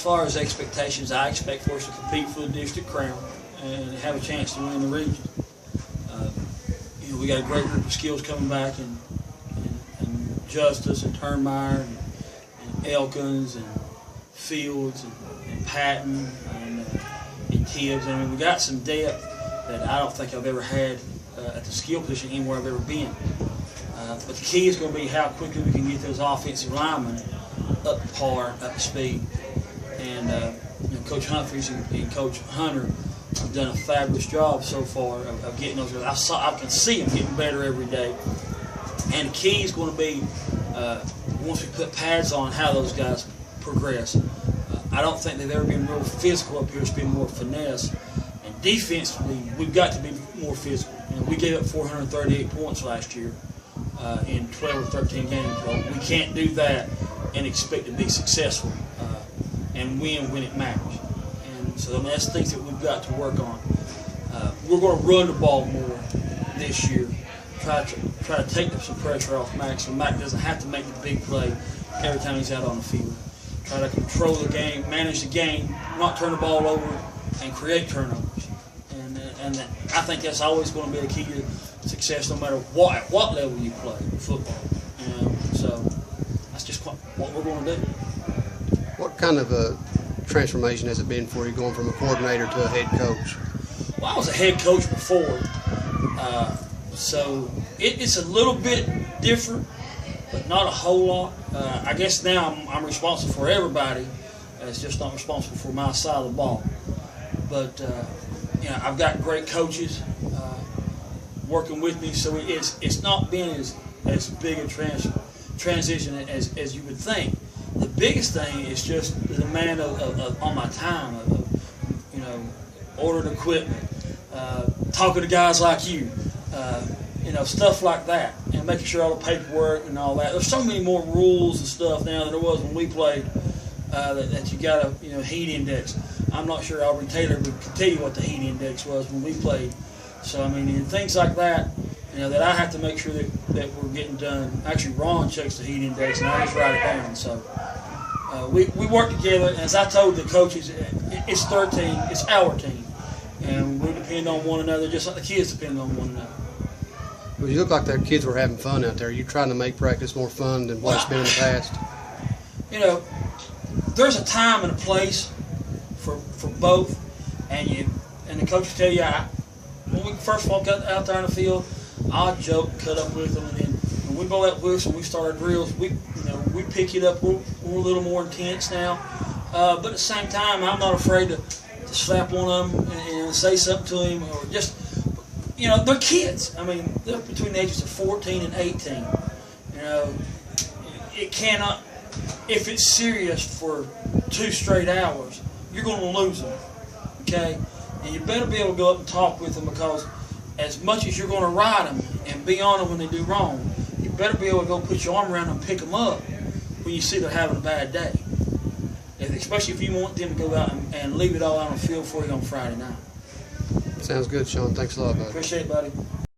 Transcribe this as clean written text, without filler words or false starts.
far as expectations, I expect for us to compete for the district crown and have a chance to win the region. We got a great group of skills coming back, and Justice and Turnmeyer and Elkins and Fields and Patton and Tibbs. I mean, we got some depth that I don't think I've ever had at the skill position anywhere I've ever been. But the key is going to be how quickly we can get those offensive linemen up to par, up to speed. And Coach Humphreys and Coach Hunter have done a fabulous job so far of getting those guys. I can see them getting better every day. And the key is going to be once we put pads on, how those guys progress. I don't think they've ever been real physical up here. It's been more finesse. And defensively, we've got to be more physical. We gave up 438 points last year in 12 or 13 games. We can't do that and expect to be successful and win when it matters. And so that's things that we've got to work on. We're going to run the ball more this year. Try to take some pressure off Mac, so Mac doesn't have to make the big play every time he's out on the field. Try to control the game, manage the game, not turn the ball over, and create turnovers. And I think that's always going to be the key to success, no matter what level you play football. So that's just what we're going to do. What kind of a transformation has it been for you, going from a coordinator to a head coach? Well, I was a head coach before, so it's a little bit different, but not a whole lot. I guess now I'm responsible for everybody. It's just not responsible for my side of the ball. But I've got great coaches working with me, so it's not been as big a transition as you would think. The biggest thing is just the demand on my time of ordering equipment, talking to guys like you, stuff like that, and making sure all the paperwork and all that. There's so many more rules and stuff now than there was when we played. That you got a heat index. I'm not sure Aubrey Taylor would tell you what the heat index was when we played. So I mean, and things like that, that I have to make sure that we're getting done. Actually, Ron checks the heat index, and I just write it down. So we work together. And as I told the coaches, it's their team, it's our team, and we depend on one another just like the kids depend on one another. Well, you look like the kids were having fun out there. You're trying to make practice more fun than what it's been in the past. There's a time and a place for both, and the coach will tell you, when we first walk out there on the field, I'll joke and cut up with them, and then when we blow that whistle and we start our drills, we pick it up. We're a little more intense now, but at the same time, I'm not afraid to slap one of them and say something to him, or just, they're kids. I mean, they're between the ages of 14 and 18. It cannot. If it's serious for 2 straight hours, you're going to lose them, okay? And you better be able to go up and talk with them, because as much as you're going to ride them and be on them when they do wrong, you better be able to go put your arm around them and pick them up when you see they're having a bad day. Especially if you want them to go out and leave it all out on the field for you on Friday night. Sounds good, Shawn. Thanks a lot, buddy. Appreciate it, buddy.